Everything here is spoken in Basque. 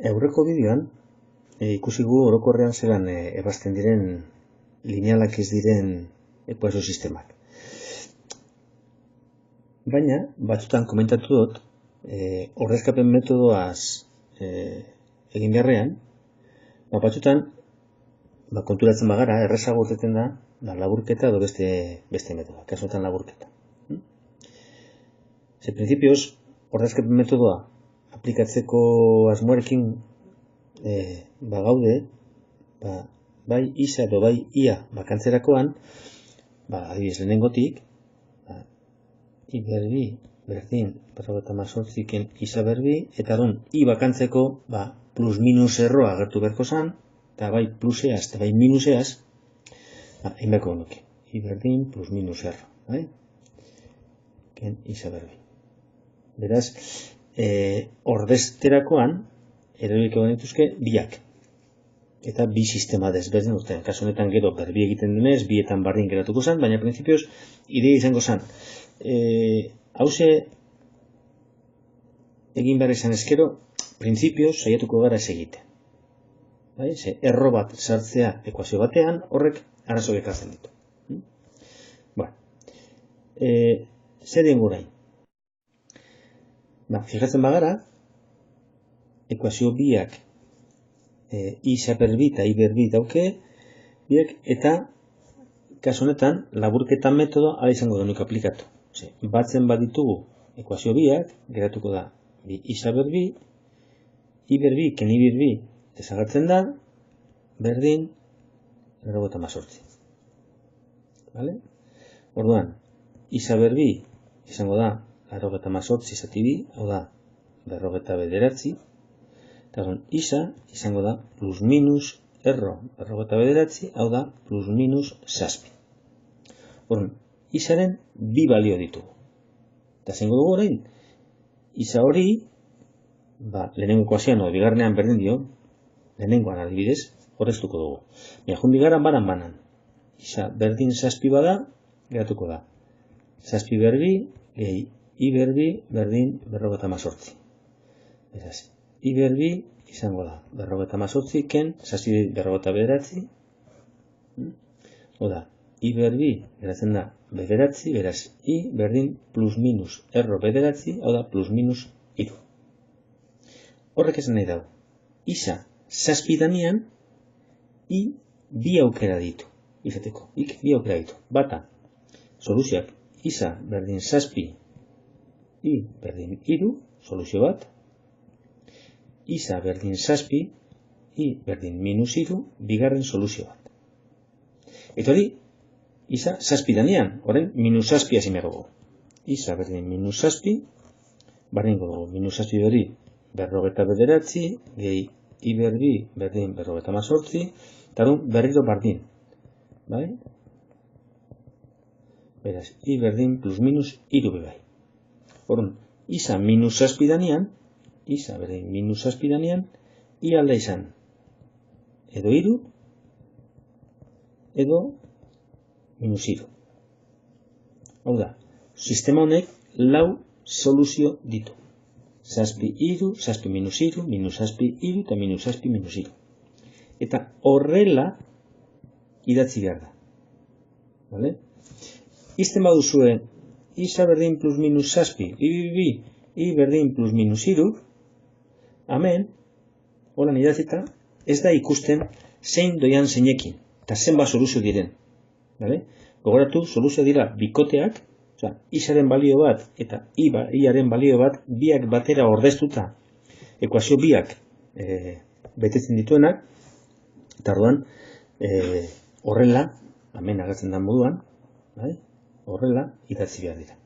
Aurreko bideoan ikusi gu orokorrean zelan ebazten diren linealak ez diren ekuazio sistemak. Baina, batzutan komentatu dut, ordezkapen metodoaz egin beharrean, batzutan konturatzen bagara, errezago urteten da laburketa edo beste metodoa, kasuetan laburketa. Ze prinsipioz, ordezkapen metodoa aplikatzeko asmoarekin gaude, bai isa edo bai ia bakantzerakoan, adibidez lehenengotik, i berbi berdin 58ken isa berbi, eta i bakantzeko plus minus erroa agertu beharko zan, eta bai pluseaz eta bai minuseaz, egin beharko nuke. I berdin plus minus erro. Ken isa berbi. Beraz, ordezterakoan, erabiliko genituzke biak. Eta bi sistema desberdin urtean. Kasu honetan gero berbi egiten denez, bietan bardin geratuko zen, baina prinsipioz, ideia izango zen. Hauze egin behar izan ezkero, prinsipioz saiatuko gara ez egite. Ze erro bat sartzea ekuazio batean, horrek arazo ekartzen ditu. Zer den gurain? Fijatzen bagara, ekuazio biak isa berbi eta i berbi dauke, biak, eta kasu honetan laburketa metodo ala izango denuke aplikatu. Batzen baditugu ekuazio biak, geratuko da isa berbi, i berbi, ken i berbi desagertzen da, berdin 98. Orduan, isa berbi izango da 98 zati bi, hau da 49, eta isa izango da plus minus erro 49, hau da plus minus 7. Orduan, isaren bi balio ditugu. Eta zengo dugu orain, isa hori, lehenengo ekuazioan edo bigarrenean berdin dio, lehenengoan adibidez, horreztuko dugu. Jun bigarren banan. Isa berdin 7 bada, geratuko da. 7 berbi, gehi i berbi berdin 58. Beraz, i berbi izango da 58 ken 7 59. Oda, i berbi geratzen da bederatzi, beraz, i berdin plus minus erro bederatzi, hau da plus minus iru. Horrek esan nahi dago. Isa 7 danean, i bi aukera ditu. Izateko, ik bi aukera ditu. Bata, soluzioak isa berdin 7, i berdin iru, soluzio bat. Isa berdin 7, i berdin minus iru, bigarren soluzio bat. Eta hori, isa 7 danean, orain minus 7 hasi mergo. Isa berdin minus 7, berdin gogo, minus 7 berri 59, gehi i berbi berdin 58, eta berriro bardin. Beraz, i berdin plus minus iru bebai. Orduan, isa minus 7 danean, isa berdin minus 7 danean, i alda izan edo iru, edo minus iru. Hau da, sistema honek lau soluzio ditu. 7 iru, 7 minus iru, minus 7 iru eta minus 7 minus iru. Eta horrela idatzi behar da. Izten baduzue, isa berdin plus minus 7, i berdin plus minus iru, hemen, holan idatzita, ez da ikusten zein doian zeinekin, eta zenba soluzio diren. Gogoratu, soluzio dira bikoteak, isaren balio bat eta iaren balio bat biak batera ordeztuta ekuazio biak betetzen dituenak, eta orduan horrela, hemen agertzen den moduan, horrela idatzi behar dira.